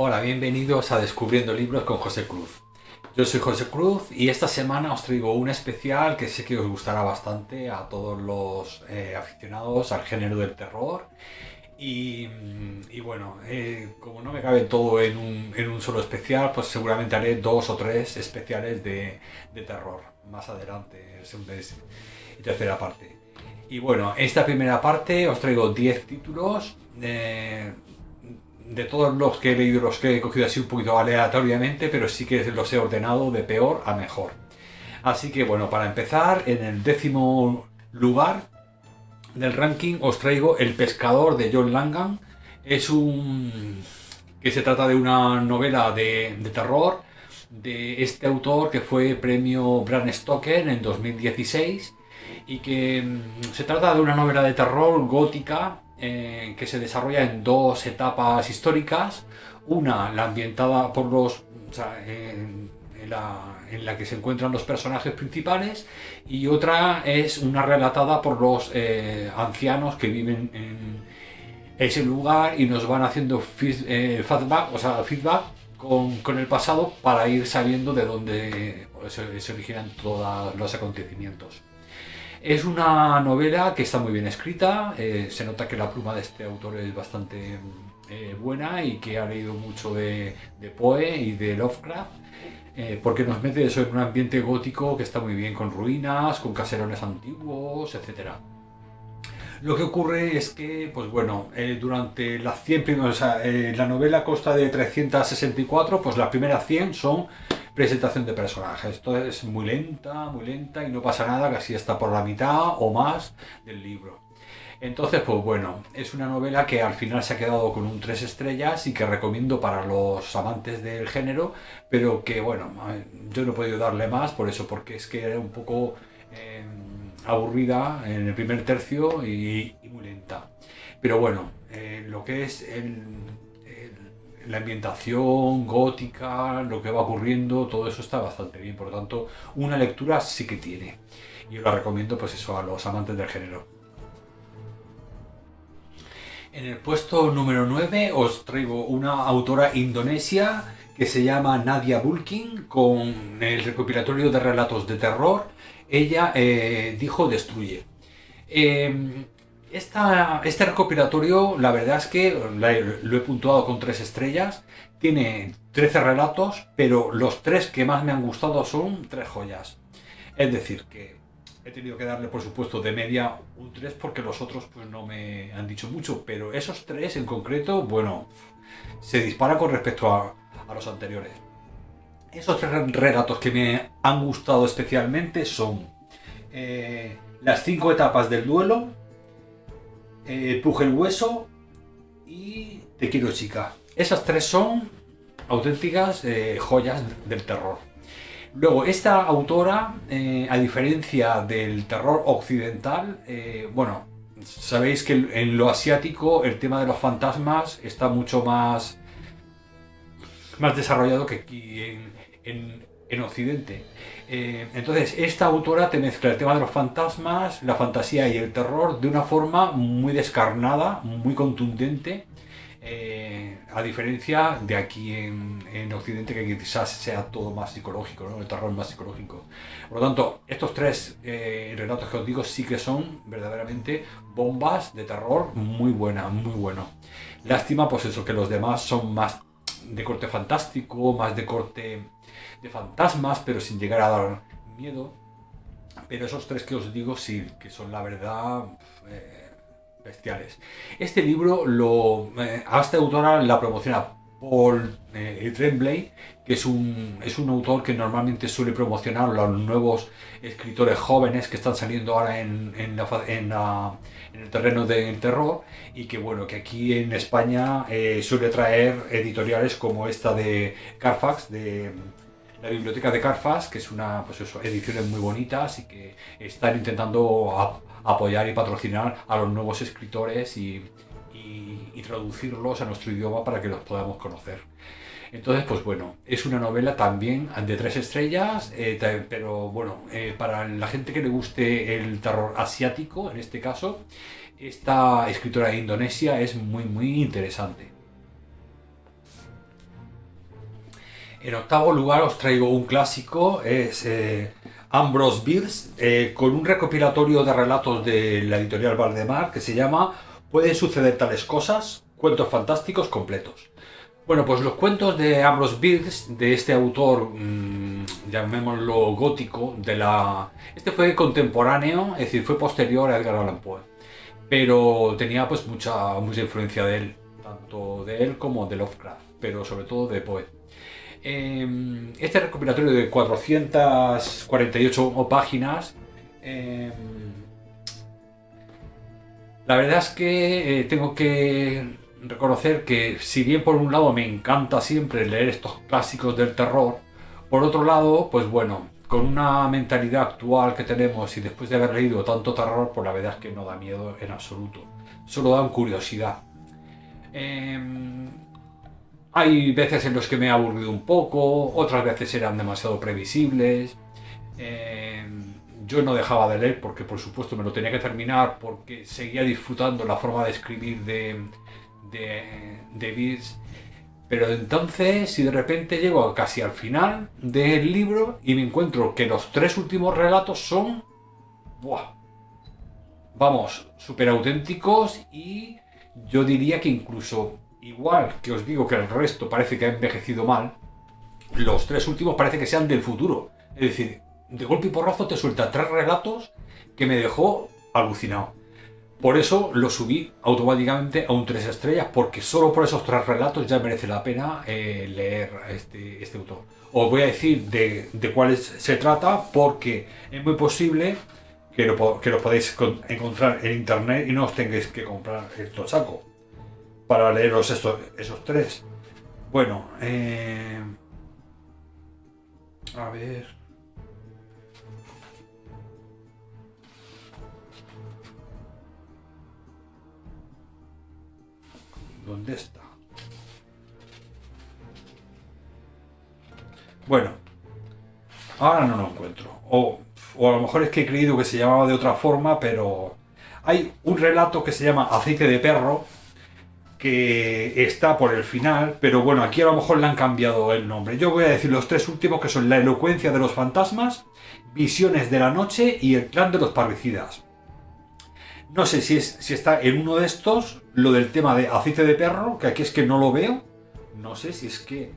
Hola, bienvenidos a Descubriendo Libros con José Cruz. Yo soy José Cruz y esta semana os traigo un especial que sé que os gustará bastante a todos los aficionados al género del terror. Como no me cabe todo en un solo especial, pues seguramente haré dos o tres especiales de terror más adelante, segunda y tercera parte. Y bueno, esta primera parte os traigo 10 títulos. De todos los que he leído, los que he cogido así un poquito aleatoriamente, pero sí que los he ordenado de peor a mejor. Así que bueno, para empezar, en el 10º lugar del ranking os traigo El pescador de John Langan. Es un... que se trata de una novela de terror de este autor que fue premio Bram Stoker en 2016 y que se trata de una novela de terror gótica que se desarrolla en dos etapas históricas. Una, la ambientada por los... O sea, en la que se encuentran los personajes principales, y otra es una relatada por los ancianos que viven en ese lugar y nos van haciendo feedback con el pasado para ir sabiendo de dónde se originan todos los acontecimientos. Es una novela que está muy bien escrita, se nota que la pluma de este autor es bastante buena y que ha leído mucho de Poe y de Lovecraft, porque nos mete eso en un ambiente gótico que está muy bien, con ruinas, con caserones antiguos, etcétera. Lo que ocurre es que, pues bueno, durante las 100 primeras, o sea, la novela consta de 364, pues las primeras 100 son presentación de personajes. Esto es muy lenta y no pasa nada, casi está por la mitad o más del libro. Entonces, pues bueno, es una novela que al final se ha quedado con un 3 estrellas y que recomiendo para los amantes del género, pero que bueno, yo no he podido darle más por eso, porque es que era un poco aburrida en el primer tercio y muy lenta. Pero bueno, lo que es la ambientación gótica, lo que va ocurriendo, todo eso está bastante bien. Por lo tanto, una lectura sí que tiene. Y yo la recomiendo, pues eso, a los amantes del género. En el puesto número 9 os traigo una autora indonesia que se llama Nadia Bulkin, con el recopilatorio de relatos de terror Ella dijo Destruye. Eh, este recopilatorio, la verdad es que lo he puntuado con 3 estrellas. Tiene 13 relatos, pero los 3 que más me han gustado son 3 joyas. Es decir, que he tenido que darle, por supuesto, de media un 3 porque los otros pues no me han dicho mucho, pero esos 3 en concreto, bueno, se dispara con respecto a los anteriores. Esos 3 relatos que me han gustado especialmente son Las 5 etapas del duelo, Puje el hueso y Te quiero chica. Esas 3 son auténticas joyas del terror. Luego, esta autora, a diferencia del terror occidental, bueno, sabéis que en lo asiático el tema de los fantasmas está mucho más desarrollado que aquí en Occidente. Entonces, esta autora te mezcla el tema de los fantasmas, la fantasía y el terror de una forma muy descarnada, muy contundente, a diferencia de aquí en Occidente, que quizás sea todo más psicológico, ¿no? El terror más psicológico. Por lo tanto, estos 3 relatos que os digo sí que son verdaderamente bombas de terror muy buenas, muy bueno. Lástima, pues eso, que los demás son más de corte fantástico, más de corte de fantasmas, pero sin llegar a dar miedo. Pero esos 3 que os digo sí, que son la verdad bestiales. Este libro a esta autora la promociona Paul Tremblay, que es un autor que normalmente suele promocionar a los nuevos escritores jóvenes que están saliendo ahora en el terreno del terror, y que bueno, que aquí en España suele traer editoriales como esta de Carfax, de la biblioteca de Carfax, que es una, pues eso, ediciones muy bonitas y que están intentando apoyar y patrocinar a los nuevos escritores y traducirlos a nuestro idioma para que los podamos conocer. Entonces, pues bueno, es una novela también de 3 estrellas, pero bueno, para la gente que le guste el terror asiático, en este caso, esta escritora de Indonesia es muy, muy interesante. En octavo lugar os traigo un clásico, es Ambrose Bierce, con un recopilatorio de relatos de la editorial Valdemar que se llama Pueden suceder tales cosas, cuentos fantásticos completos. Bueno, pues los cuentos de Ambrose Bierce, de este autor, llamémoslo gótico, este fue contemporáneo, es decir, fue posterior a Edgar Allan Poe, pero tenía pues mucha influencia de él, tanto de él como de Lovecraft, pero sobre todo de Poe. Este recopilatorio de 448 páginas, la verdad es que tengo que reconocer que si bien por un lado me encanta siempre leer estos clásicos del terror, por otro lado, pues bueno, con una mentalidad actual que tenemos y después de haber leído tanto terror, pues la verdad es que no da miedo en absoluto, solo dan curiosidad. Hay veces en los que me he aburrido un poco, otras veces eran demasiado previsibles. Yo no dejaba de leer porque por supuesto me lo tenía que terminar porque seguía disfrutando la forma de escribir de Bierce. Pero entonces, si de repente llego casi al final del libro y me encuentro que los 3 últimos relatos son, ¡buah!, vamos, súper auténticos, y yo diría que incluso, igual que os digo que el resto parece que ha envejecido mal, los 3 últimos parece que sean del futuro. Es decir, de golpe y porrazo te suelta 3 relatos que me dejó alucinado. Por eso lo subí automáticamente a un 3 estrellas, porque solo por esos 3 relatos ya merece la pena leer este autor. Os voy a decir de cuáles se trata, porque es muy posible que lo podáis encontrar en internet y no os tengáis que comprar el tochaco para leeros esos 3. Bueno, a ver... ¿Dónde está? Bueno, ahora no lo encuentro. O a lo mejor es que he creído que se llamaba de otra forma, pero hay un relato que se llama Aceite de perro, que está por el final, pero bueno, aquí a lo mejor le han cambiado el nombre. Yo voy a decir los 3 últimos, que son La elocuencia de los fantasmas, Visiones de la noche y El clan de los parricidas. No sé si está en uno de estos, lo del tema de aceite de perro, que aquí es que no lo veo. No sé si es que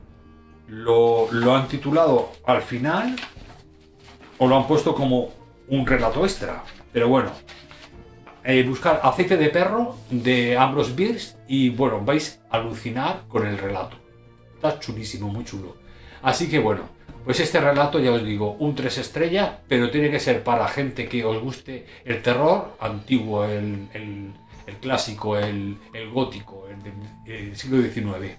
lo han titulado al final o lo han puesto como un relato extra. Pero bueno, buscar Aceite de perro de Ambrose Bierce y bueno, vais a alucinar con el relato. Está chulísimo, muy chulo. Así que bueno, pues este relato, ya os digo, un 3 estrellas, pero tiene que ser para gente que os guste el terror antiguo, el clásico, el gótico, el del siglo XIX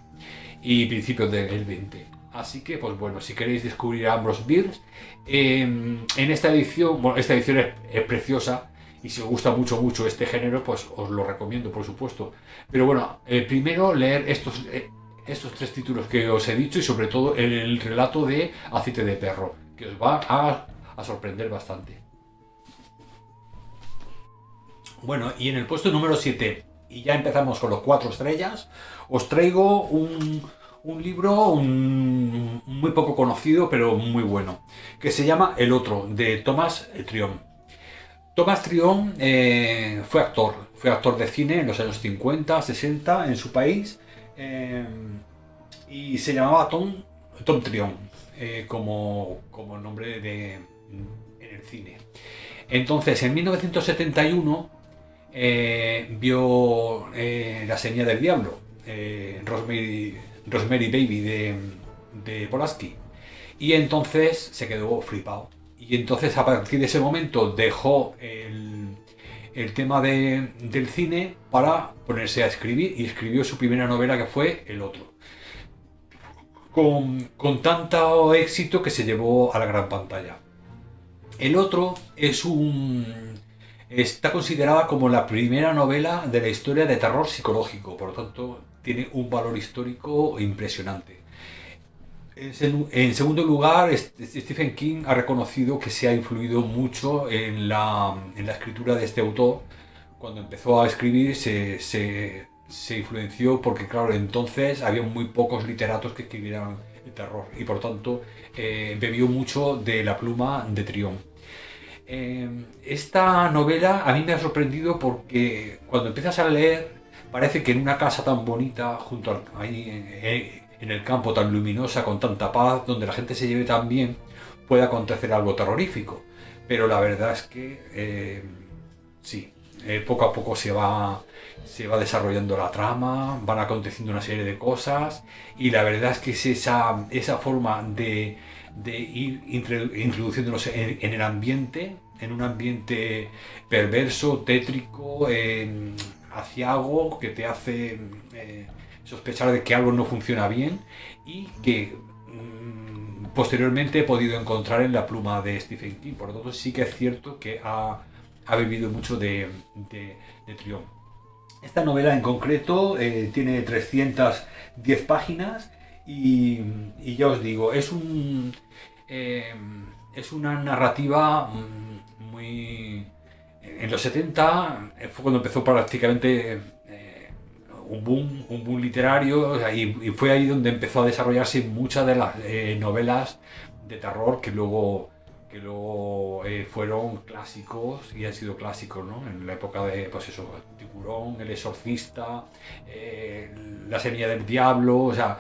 y principios del XX. Así que, pues bueno, si queréis descubrir a Ambrose Bierce, en esta edición, bueno, esta edición es preciosa, y si os gusta mucho este género, pues os lo recomiendo, por supuesto. Pero bueno, primero leer estos 3 títulos que os he dicho, y sobre todo el relato de Aceite de perro, que os va a sorprender bastante. Bueno, y en el puesto número 7, y ya empezamos con los 4 estrellas, os traigo un libro muy poco conocido, pero muy bueno, que se llama El otro, de Thomas Tryon. Thomas Tryon fue actor de cine en los años 50, 60 en su país, y se llamaba Tom Tryon, como nombre en el cine. Entonces, en 1971 vio La señal del diablo, Rosemary Baby de Polanski, y entonces se quedó flipado. Y entonces a partir de ese momento dejó el tema del cine para ponerse a escribir, y escribió su primera novela, que fue El otro, con tanto éxito que se llevó a la gran pantalla. El otro está considerada como la primera novela de la historia de terror psicológico, por lo tanto tiene un valor histórico impresionante. En segundo lugar, Stephen King ha reconocido que se ha influido mucho en la escritura de este autor. Cuando empezó a escribir se influenció, porque claro, entonces había muy pocos literatos que escribieran terror y por tanto bebió mucho de la pluma de Trión. Esta novela a mí me ha sorprendido porque cuando empiezas a leer parece que en una casa tan bonita, junto ahí en el campo tan luminosa, con tanta paz, donde la gente se lleve tan bien, puede acontecer algo terrorífico. Pero la verdad es que sí, poco a poco se va desarrollando la trama, van aconteciendo una serie de cosas y la verdad es que es esa forma de ir introduciéndonos en el ambiente, en un ambiente perverso, tétrico, aciago, que te hace sospechar de que algo no funciona bien y que posteriormente he podido encontrar en la pluma de Stephen King. Por lo tanto, sí que es cierto que ha bebido mucho de Trión. Esta novela en concreto tiene 310 páginas y ya os digo, es una narrativa muy... En los 70 fue cuando empezó prácticamente un boom literario, o sea, y fue ahí donde empezó a desarrollarse muchas de las novelas de terror que luego fueron clásicos y han sido clásicos, ¿no? En la época de, pues eso, Tiburón, El Exorcista, La Semilla del Diablo, o sea,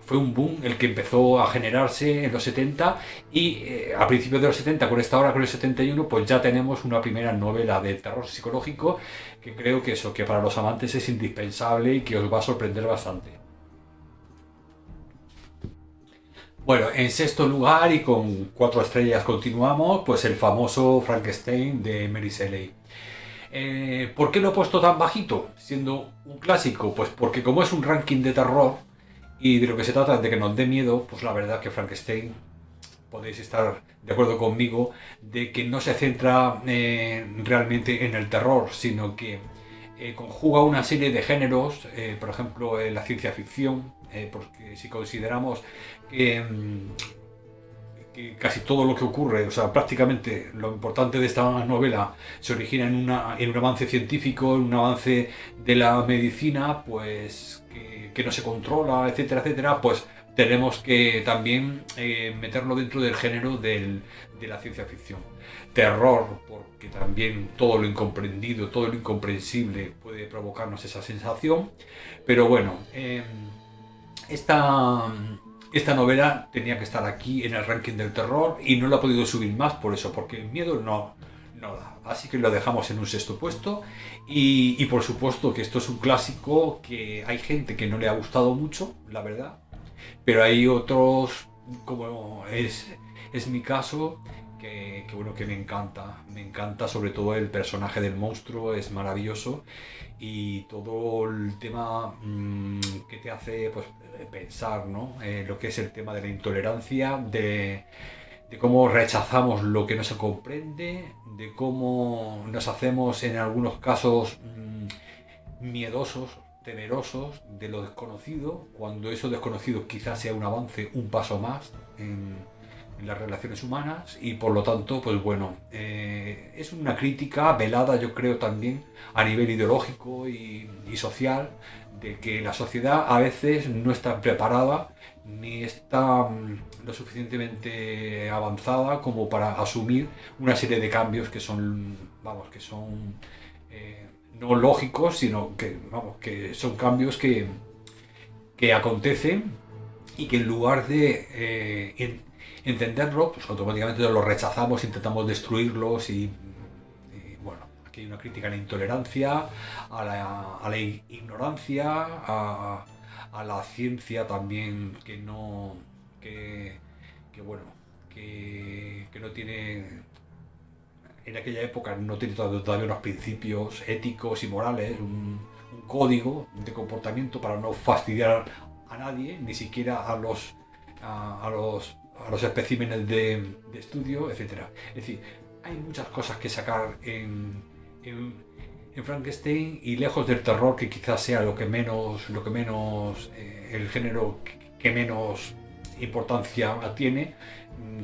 fue un boom el que empezó a generarse en los 70 y a principios de los 70, con esta hora, con el 71, pues ya tenemos una primera novela de terror psicológico que creo que eso, que para los amantes es indispensable y que os va a sorprender bastante. Bueno, en sexto lugar y con 4 estrellas continuamos, pues el famoso Frankenstein de Mary Shelley. ¿Por qué lo he puesto tan bajito, siendo un clásico? Pues porque como es un ranking de terror y de lo que se trata es de que nos dé miedo, pues la verdad que Frankenstein, podéis estar de acuerdo conmigo, de que no se centra realmente en el terror, sino que conjuga una serie de géneros, por ejemplo, la ciencia ficción, porque si consideramos que casi todo lo que ocurre, o sea, prácticamente lo importante de esta novela se origina en un avance científico, en un avance de la medicina, pues que no se controla, etcétera, etcétera, pues tenemos que también meterlo dentro del género de la ciencia ficción. Terror, porque también todo lo incomprendido, todo lo incomprensible puede provocarnos esa sensación, pero bueno, esta, esta novela tenía que estar aquí en el ranking del terror y no la he podido subir más por eso, porque el miedo no da. Así que lo dejamos en un sexto puesto y por supuesto que esto es un clásico que hay gente que no le ha gustado mucho, la verdad, pero hay otros, como es mi caso, bueno, que me encanta sobre todo el personaje del monstruo, es maravilloso y todo el tema que te hace pues pensar, ¿no? Lo que es el tema de la intolerancia, de cómo rechazamos lo que no se comprende, de cómo nos hacemos en algunos casos miedosos, temerosos de lo desconocido, cuando eso desconocido quizás sea un avance, un paso más en las relaciones humanas y por lo tanto, pues bueno, es una crítica velada, yo creo también a nivel ideológico y social, de que la sociedad a veces no está preparada ni está lo suficientemente avanzada como para asumir una serie de cambios que son, vamos, que son no lógicos, sino que, vamos, que son cambios que acontecen y que en lugar de entenderlo, pues automáticamente los rechazamos, intentamos destruirlos y bueno, aquí hay una crítica a la intolerancia, a la ignorancia, a la ciencia también que bueno, que no tiene, en aquella época no tiene todavía unos principios éticos y morales, un código de comportamiento para no fastidiar a nadie, ni siquiera a los especímenes de estudio, etcétera. Es decir, hay muchas cosas que sacar en Frankenstein y lejos del terror, que quizás sea lo que menos el género que menos importancia tiene,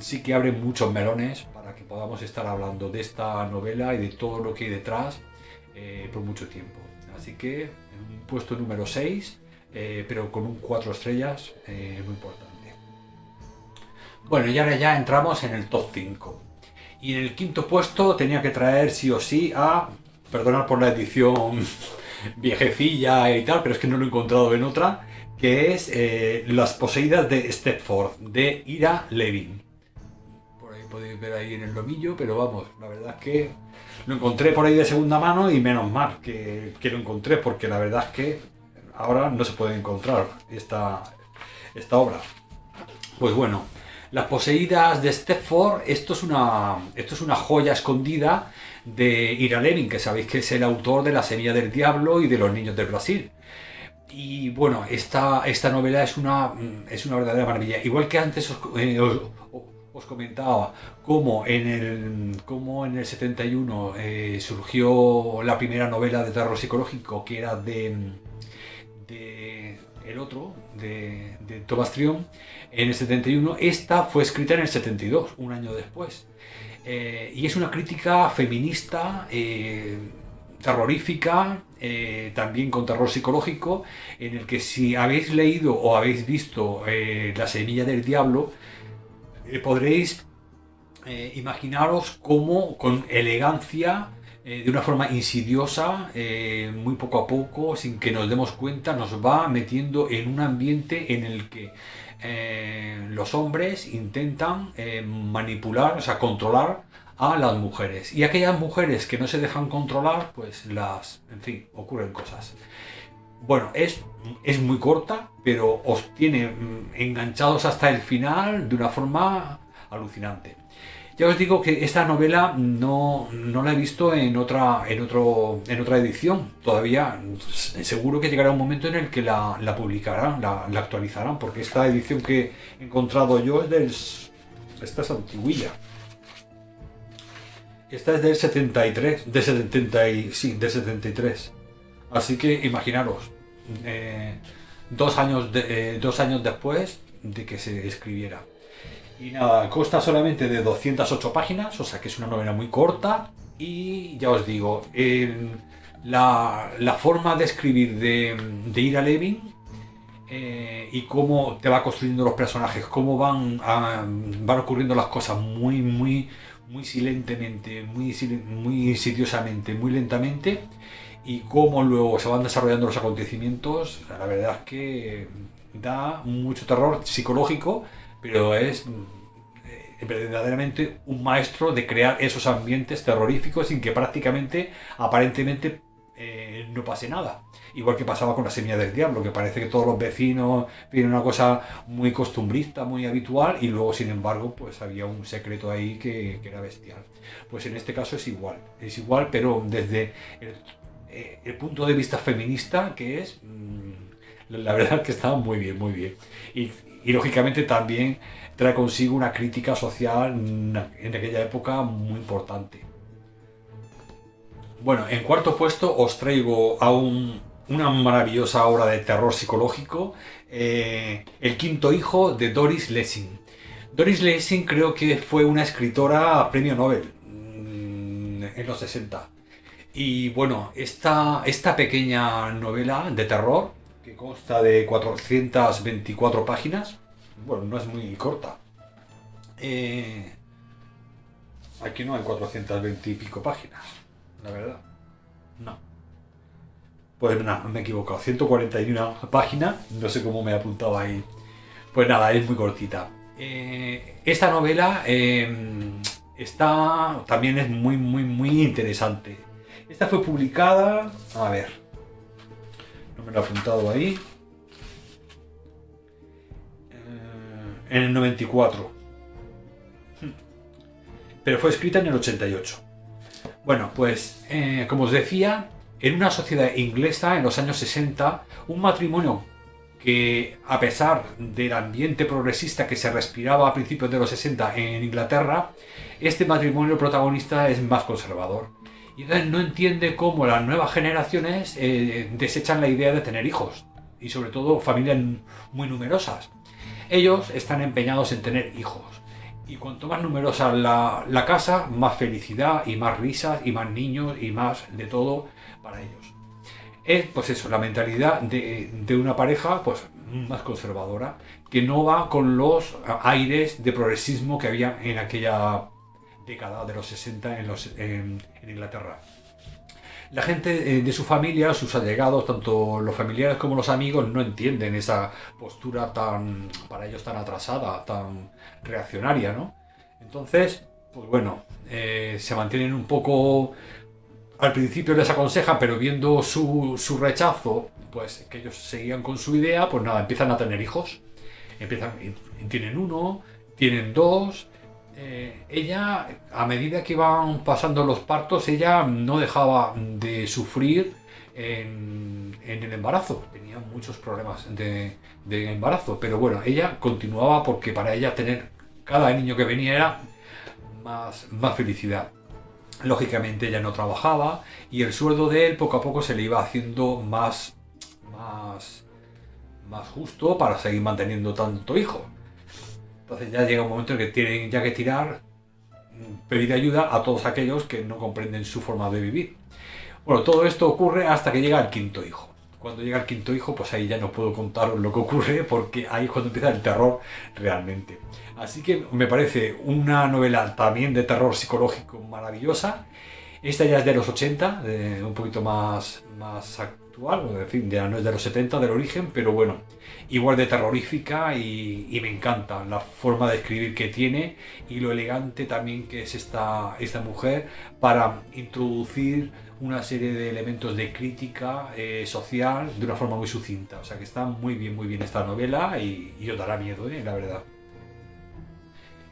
sí que abre muchos melones para que podamos estar hablando de esta novela y de todo lo que hay detrás por mucho tiempo. Así que en un puesto número 6, pero con un 4 estrellas, muy importante. Bueno, y ahora ya entramos en el top 5. Y en el quinto puesto tenía que traer sí o sí a, perdonad por la edición viejecilla y tal, pero es que no lo he encontrado en otra, que es Las poseídas de Stepford, de Ira Levin. Por ahí podéis ver ahí en el lomillo, pero vamos, la verdad es que lo encontré por ahí de segunda mano y menos mal que lo encontré, porque la verdad es que ahora no se puede encontrar esta obra. Pues bueno, Las poseídas de Stepford, esto es una joya escondida de Ira Levin, que sabéis que es el autor de La semilla del diablo y de Los niños del Brasil. Y bueno, esta novela es una verdadera maravilla. Igual que antes os comentaba cómo en el 71 surgió la primera novela de terror psicológico, que era de el otro, de Thomas Tryon, en el 71. Esta fue escrita en el 72, un año después. Y es una crítica feminista, terrorífica, también con terror psicológico, en el que si habéis leído o habéis visto La semilla del diablo, podréis imaginaros cómo con elegancia, de una forma insidiosa, muy poco a poco, sin que nos demos cuenta, nos va metiendo en un ambiente en el que los hombres intentan manipular, o sea, controlar a las mujeres. Y aquellas mujeres que no se dejan controlar, pues en fin, ocurren cosas. Bueno, es muy corta, pero os tiene enganchados hasta el final de una forma alucinante. Ya os digo que esta novela no la he visto en otra edición. Todavía seguro que llegará un momento en el que la publicarán, la actualizarán, porque esta edición que he encontrado yo esta es antiguilla. Esta es del 73, del 73. Así que imaginaros, 2 años después de que se escribiera. Y nada, consta solamente de 208 páginas, o sea que es una novela muy corta. Y ya os digo, la forma de escribir de Ira Levin, y cómo te va construyendo los personajes, cómo van ocurriendo las cosas muy silentemente, muy insidiosamente, muy lentamente, y cómo luego se van desarrollando los acontecimientos. La verdad es que da mucho terror psicológico, pero es verdaderamente un maestro de crear esos ambientes terroríficos sin que prácticamente, aparentemente, no pase nada. Igual que pasaba con La semilla del diablo, que parece que todos los vecinos piden una cosa muy costumbrista, muy habitual, y luego, sin embargo, pues había un secreto ahí que era bestial. Pues en este caso es igual, pero desde el punto de vista feminista, que es, la verdad es que está muy bien, muy bien. Y lógicamente también trae consigo una crítica social en aquella época muy importante. Bueno, en cuarto puesto os traigo una maravillosa obra de terror psicológico, El quinto hijo, de Doris Lessing. Doris Lessing creo que fue una escritora premio Nobel en los 60. Y bueno, esta pequeña novela de terror, que consta de 424 páginas, bueno, no es muy corta. Aquí no hay 420 y pico páginas, la verdad. No. Pues nada, me he equivocado. 141 páginas, no sé cómo me he apuntado ahí. Pues nada, es muy cortita. Esta novela también es muy interesante. Esta fue publicada, a ver, no me lo he apuntado ahí, en el 94. Pero fue escrita en el 88. Bueno, pues, como os decía, en una sociedad inglesa en los años 60, un matrimonio que, a pesar del ambiente progresista que se respiraba a principios de los 60 en Inglaterra, este matrimonio protagonista es más conservador. Y entonces no entiende cómo las nuevas generaciones desechan la idea de tener hijos, y sobre todo familias muy numerosas. Ellos están empeñados en tener hijos. Y cuanto más numerosa la casa, más felicidad y más risas y más niños y más de todo para ellos. es pues eso, la mentalidad de una pareja pues más conservadora, que no va con los aires de progresismo que había en aquella década de los 60 en Inglaterra. La gente de su familia, sus allegados, tanto los familiares como los amigos, no entienden esa postura tan, para ellos tan atrasada, tan reaccionaria, ¿no? Entonces, pues bueno, se mantienen un poco. Al principio les aconsejan, pero viendo su rechazo, pues que ellos seguían con su idea, pues nada, empiezan a tener hijos. Empiezan, y tienen uno, tienen dos. Ella, a medida que iban pasando los partos, ella no dejaba de sufrir en el embarazo. Tenía muchos problemas de embarazo, pero bueno, ella continuaba porque para ella tener cada niño que venía era más felicidad. Lógicamente ella no trabajaba y el sueldo de él poco a poco se le iba haciendo más, más justo para seguir manteniendo tanto hijo. Entonces ya llega un momento en que tienen ya que tirar, pedir ayuda a todos aquellos que no comprenden su forma de vivir. Bueno, todo esto ocurre hasta que llega el quinto hijo. Cuando llega el quinto hijo, pues ahí ya no puedo contaros lo que ocurre porque ahí es cuando empieza el terror realmente. Así que me parece una novela también de terror psicológico maravillosa. Esta ya es de los 80, un poquito más actual, en fin, ya no es de los 70 del origen, pero bueno, igual de terrorífica y me encanta la forma de escribir que tiene y lo elegante también que es esta mujer para introducir una serie de elementos de crítica social de una forma muy sucinta. O sea que está muy bien esta novela y os dará miedo, la verdad.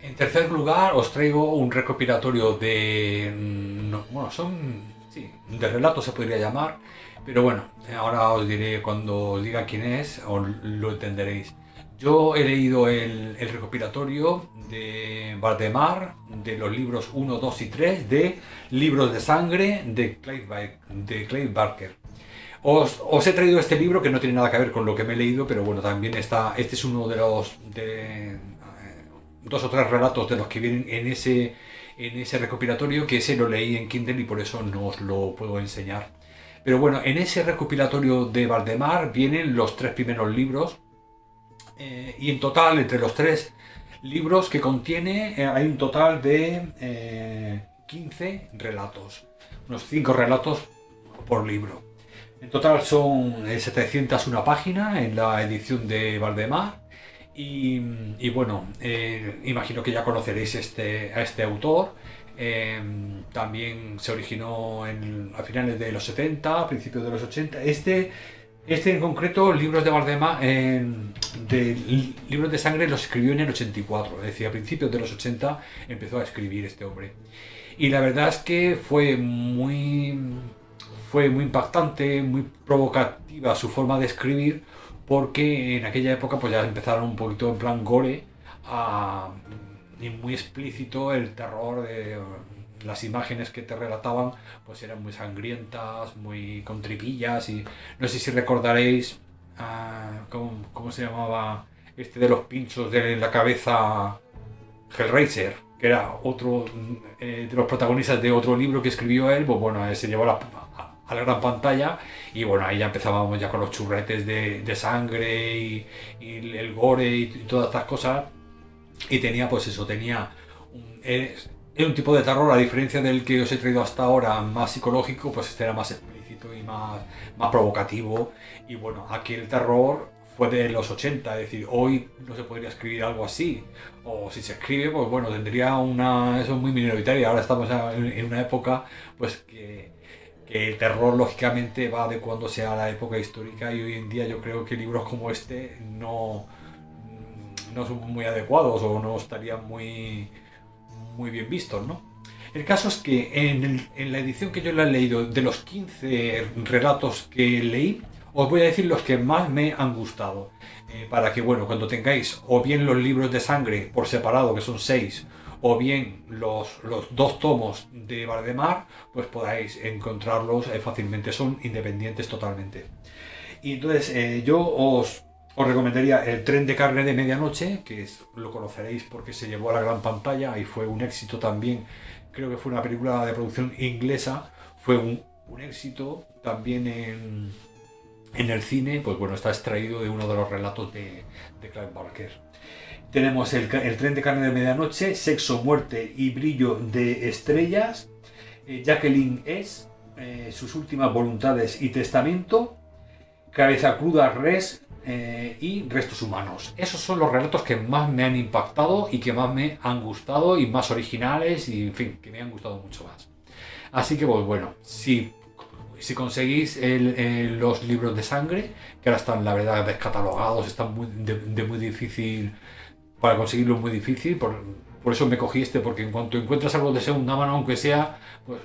En tercer lugar, os traigo un recopilatorio bueno, son. Sí, de relatos se podría llamar. Pero bueno, ahora os diré cuando os diga quién es, os lo entenderéis. Yo he leído el recopilatorio de Valdemar, de los libros 1, 2 y 3, de Libros de Sangre de Clive Barker. Os he traído este libro que no tiene nada que ver con lo que me he leído, pero bueno, también está. Este es uno de los. Dos o tres relatos de los que vienen en ese recopilatorio, que ese lo leí en Kindle y por eso no os lo puedo enseñar. Pero bueno, en ese recopilatorio de Valdemar vienen los tres primeros libros y en total, entre los tres libros que contiene, hay un total de 15 relatos, unos 5 relatos por libro. En total son 701 páginas en la edición de Valdemar. Y bueno, imagino que ya conoceréis a este autor. También se originó a finales de los 70, a principios de los 80. Este en concreto, Libros de Valdemar, Libros de Sangre, los escribió en el 84. Es decir, a principios de los 80 empezó a escribir este hombre. Y la verdad es que fue muy impactante, muy provocativa su forma de escribir, porque en aquella época pues ya empezaron un poquito en plan gore y muy explícito el terror de las imágenes que te relataban, pues eran muy sangrientas, muy con tripillas y no sé si recordaréis cómo se llamaba este de los pinchos de la cabeza, Hellraiser, que era otro de los protagonistas de otro libro que escribió él. Pues bueno, se llevó a la gran pantalla y bueno, ahí ya empezábamos ya con los churretes de sangre y el gore y todas estas cosas. Y tenía pues eso, era un tipo de terror, a diferencia del que os he traído hasta ahora, más psicológico, pues este era más explícito y más provocativo. Y bueno, aquí el terror fue de los 80, es decir, hoy no se podría escribir algo así, o si se escribe, pues bueno, tendría eso es muy minoritario. Ahora estamos en una época pues que el terror lógicamente va adecuándose a la época histórica y hoy en día yo creo que libros como este no son muy adecuados o no estarían muy bien vistos, ¿no? El caso es que en la edición que yo le he leído, de los 15 relatos que leí, os voy a decir los que más me han gustado. Para que, bueno, cuando tengáis o bien los libros de sangre por separado, que son 6, o bien los 2 tomos de Valdemar, pues podáis encontrarlos fácilmente. Son independientes totalmente. Y entonces yo os recomendaría El tren de carne de medianoche, que lo conoceréis porque se llevó a la gran pantalla y fue un éxito también. Creo que fue una película de producción inglesa. Fue un éxito también en el cine, pues bueno, está extraído de uno de los relatos de Clive Barker. Tenemos el tren de carne de medianoche, Sexo, muerte y brillo de estrellas, Jacqueline S, sus últimas voluntades y testamento, Cabeza cruda, res y restos humanos. Esos son los relatos que más me han impactado y que más me han gustado y más originales y en fin, que me han gustado mucho más. Así que pues bueno, si conseguís los libros de sangre, que ahora están la verdad descatalogados, están de muy difícil, para conseguirlo es muy difícil, por eso me cogí porque en cuanto encuentras algo de segunda mano, aunque sea, pues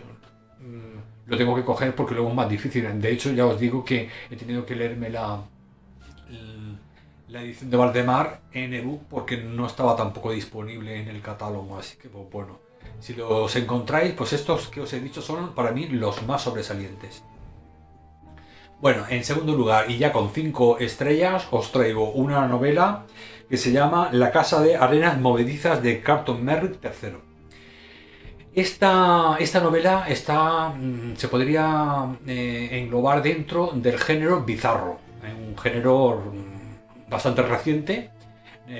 lo tengo que coger porque luego es más difícil. De hecho, ya os digo que he tenido que leerme la edición de Valdemar en ebook porque no estaba tampoco disponible en el catálogo, así que pues bueno, si los encontráis, pues estos que os he dicho son para mí los más sobresalientes. Bueno, en segundo lugar, y ya con 5 estrellas, os traigo una novela que se llama La casa de arenas movedizas de Carlton Merrick III. Esta novela se podría englobar dentro del género bizarro, un género bastante reciente,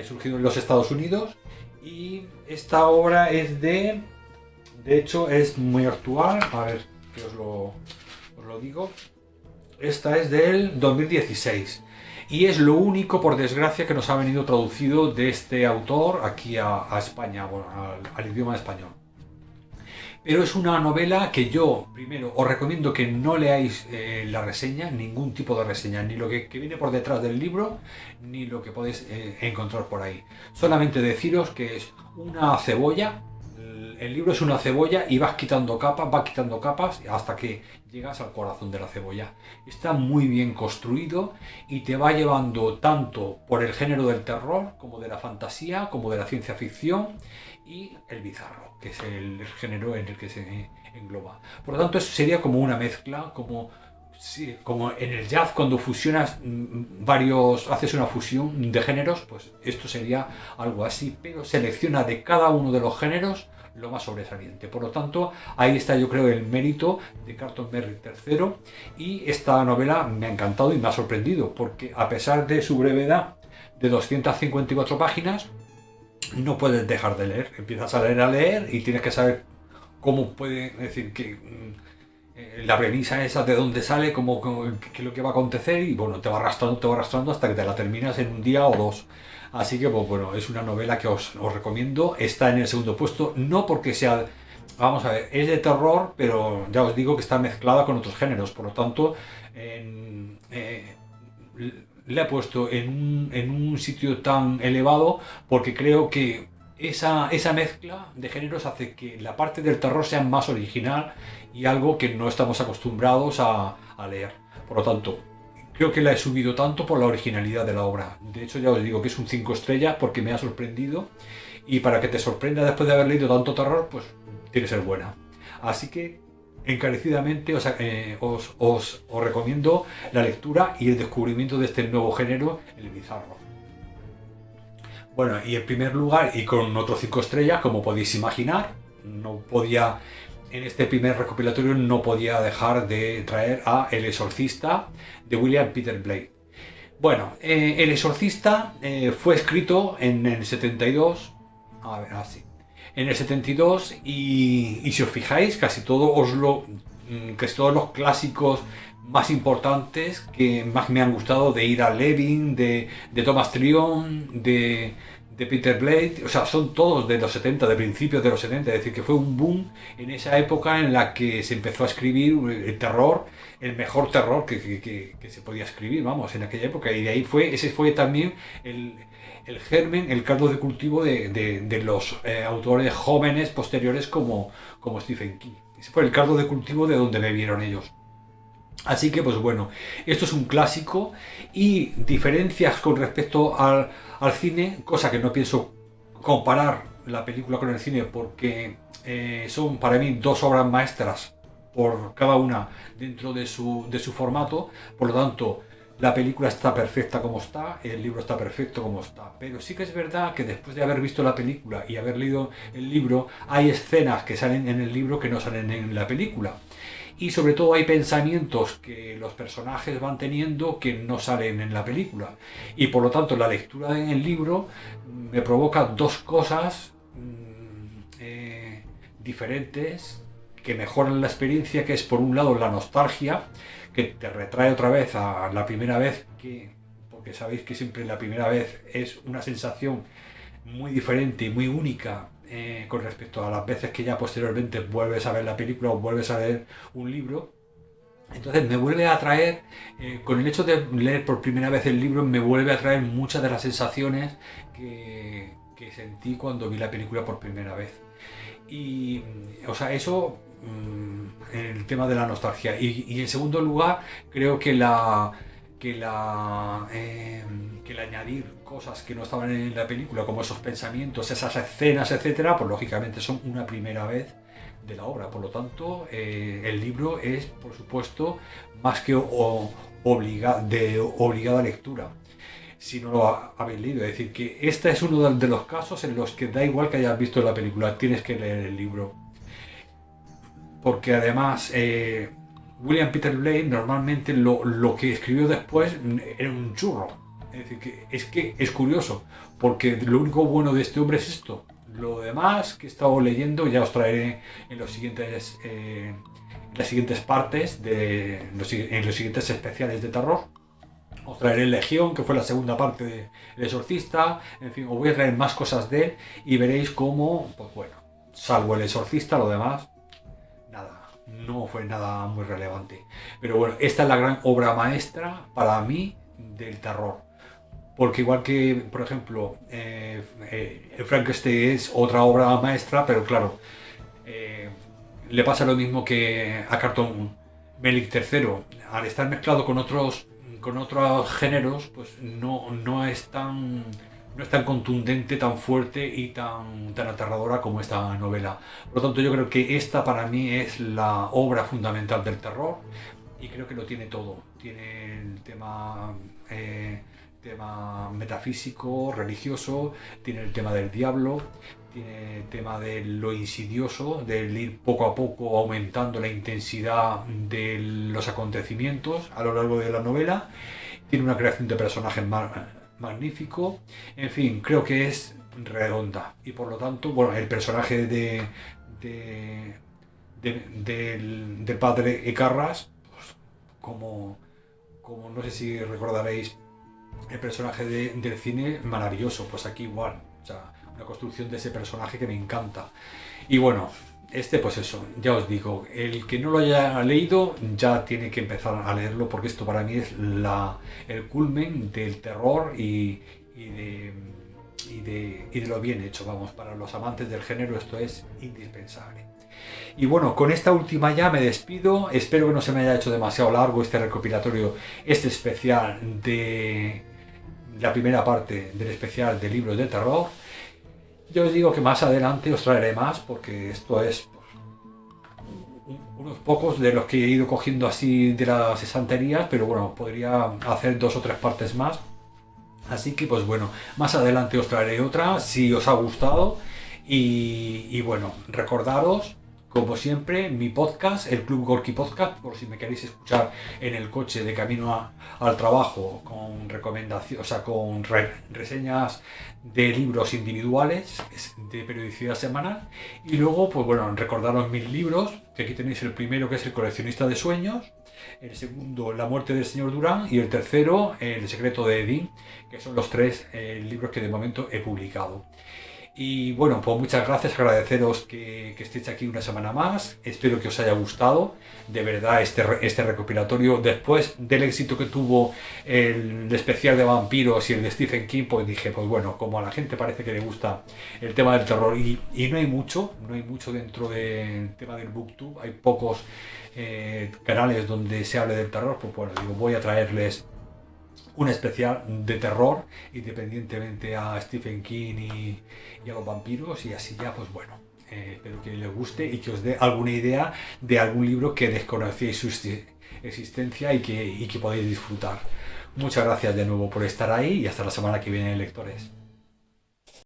surgido en los Estados Unidos, y esta obra de hecho es muy actual, a ver que os lo digo, esta es del 2016 y es lo único, por desgracia, que nos ha venido traducido de este autor aquí a España, bueno, al idioma español. Pero es una novela que yo, primero, os recomiendo que no leáis la reseña, ningún tipo de reseña, ni lo que viene por detrás del libro, ni lo que podéis encontrar por ahí. Solamente deciros que es una cebolla, el libro es una cebolla y vas quitando capas hasta que llegas al corazón de la cebolla. Está muy bien construido y te va llevando tanto por el género del terror, como de la fantasía, como de la ciencia ficción y el bizarro, que es el género en el que se engloba. Por lo tanto, eso sería como una mezcla, como en el jazz cuando fusionas haces una fusión de géneros, pues esto sería algo así, pero selecciona de cada uno de los géneros lo más sobresaliente. Por lo tanto, ahí está, yo creo, el mérito de Carlton Merrick III, y esta novela me ha encantado y me ha sorprendido, porque a pesar de su brevedad de 254 páginas, no puedes dejar de leer. Empiezas a leer y tienes que saber cómo puede, decir, que la premisa esa de dónde sale, qué es lo que va a acontecer, y bueno, te va arrastrando hasta que te la terminas en un día o dos. Así que pues bueno, es una novela que os recomiendo. Está en el segundo puesto, no porque sea, vamos a ver, es de terror, pero ya os digo que está mezclada con otros géneros, por lo tanto le he puesto en un sitio tan elevado porque creo que esa mezcla de géneros hace que la parte del terror sea más original y algo que no estamos acostumbrados a leer. Por lo tanto, creo que la he subido tanto por la originalidad de la obra. De hecho, ya os digo que es un 5 estrellas porque me ha sorprendido, y para que te sorprenda después de haber leído tanto terror, pues tiene que ser buena. Así que encarecidamente os recomiendo la lectura y el descubrimiento de este nuevo género, el bizarro. Bueno, y en primer lugar, y con otros 5 estrellas, como podéis imaginar, en este primer recopilatorio no podía dejar de traer a El exorcista de William Peter Blatty. Bueno, El exorcista fue escrito en el 72, en el 72, y si os fijáis, casi todos los clásicos más importantes que más me han gustado, de Ira Levin, de Thomas Tryon, de Peter Blatty, o sea, son todos de los 70, de principios de los 70, es decir, que fue un boom en esa época en la que se empezó a escribir el terror, el mejor terror que se podía escribir, vamos, en aquella época, y de ahí ese fue también el germen, el caldo de cultivo de los autores jóvenes posteriores como Stephen King. Ese fue el caldo de cultivo de donde bebieron ellos. Así que pues bueno, esto es un clásico, y diferencias con respecto al cine, cosa que no pienso comparar la película con el cine porque son para mí dos obras maestras por cada una dentro de su formato. Por lo tanto, la película está perfecta como está, el libro está perfecto como está, pero sí que es verdad que después de haber visto la película y haber leído el libro, hay escenas que salen en el libro que no salen en la película. y sobre todo hay pensamientos que los personajes van teniendo que no salen en la película, y por lo tanto la lectura en el libro me provoca dos cosas diferentes que mejoran la experiencia, que es por un lado la nostalgia, que te retrae otra vez a la primera vez, porque sabéis que siempre la primera vez es una sensación muy diferente y muy única con respecto a las veces que ya posteriormente vuelves a ver la película o vuelves a leer un libro. Entonces me vuelve a traer, con el hecho de leer por primera vez el libro, me vuelve a traer muchas de las sensaciones que sentí cuando vi la película por primera vez. Y, o sea, eso el tema de la nostalgia. Y en segundo lugar, creo que que el añadir cosas que no estaban en la película, como esos pensamientos, esas escenas, etcétera, pues lógicamente son una primera vez de la obra. Por lo tanto, el libro es, por supuesto, más que obligada lectura, si no lo habéis leído. Es decir, que este es uno de los casos en los que da igual que hayas visto la película, tienes que leer el libro. Porque además, William Peter Blatty normalmente lo que escribió después era un churro. Es decir, que es curioso, porque lo único bueno de este hombre es esto. Lo demás que he estado leyendo ya os traeré en las siguientes partes, en los siguientes especiales de terror. Os traeré Legión, que fue la segunda parte de El Exorcista. En fin, os voy a traer más cosas de él y veréis cómo, pues bueno, salvo El Exorcista, lo demás, nada, no fue nada muy relevante. Pero bueno, esta es la gran obra maestra para mí del terror. Porque igual que, por ejemplo, Frankenstein es otra obra maestra, pero claro, le pasa lo mismo que a Carlton Mellick III. Al estar mezclado con otros géneros, pues no es tan contundente, tan fuerte y tan aterradora como esta novela. Por lo tanto, yo creo que esta para mí es la obra fundamental del terror, y creo que lo tiene todo. Tiene el tema metafísico, religioso, tiene el tema del diablo, tiene el tema de lo insidioso, del ir poco a poco aumentando la intensidad de los acontecimientos a lo largo de la novela. Tiene una creación de personajes magnífico. En fin, creo que es redonda, y por lo tanto, bueno, el personaje del padre Ecarras, pues, como no sé si recordaréis el personaje del cine, maravilloso. Pues aquí igual, o sea, una construcción de ese personaje que me encanta. Y bueno, pues eso, ya os digo, el que no lo haya leído ya tiene que empezar a leerlo, porque esto para mí es el culmen del terror y de lo bien hecho. Vamos, para los amantes del género esto es indispensable. Y bueno, con esta última ya me despido. Espero que no se me haya hecho demasiado largo este recopilatorio, este especial de la primera parte del especial de libros de terror. Yo os digo que más adelante os traeré más, porque esto es unos pocos de los que he ido cogiendo así de las estanterías, pero bueno, podría hacer 2 o 3 partes más. Así que pues bueno, más adelante os traeré otra si os ha gustado. Y bueno, recordaros, como siempre, mi podcast, el Club Gorky Podcast, por si me queréis escuchar en el coche de camino al trabajo, con recomendaciones, o sea, con reseñas de libros individuales de periodicidad semanal. Y luego, pues bueno, recordaros mis libros, que aquí tenéis el primero, que es El coleccionista de sueños, el segundo, La muerte del señor Durán, y el tercero, El secreto de Edín, que son los 3 libros que de momento he publicado. Y bueno, pues muchas gracias, agradeceros que estéis aquí una semana más. Espero que os haya gustado de verdad este recopilatorio. Después del éxito que tuvo el especial de vampiros y el de Stephen King, pues dije, pues bueno, como a la gente parece que le gusta el tema del terror, y no hay mucho dentro del tema del BookTube, hay pocos canales donde se hable del terror, pues bueno, digo, voy a traerles un especial de terror, independientemente a Stephen King y a los vampiros, y así ya, pues bueno, espero que les guste y que os dé alguna idea de algún libro que desconocéis su existencia y que podéis disfrutar. Muchas gracias de nuevo por estar ahí, y hasta la semana que viene, lectores.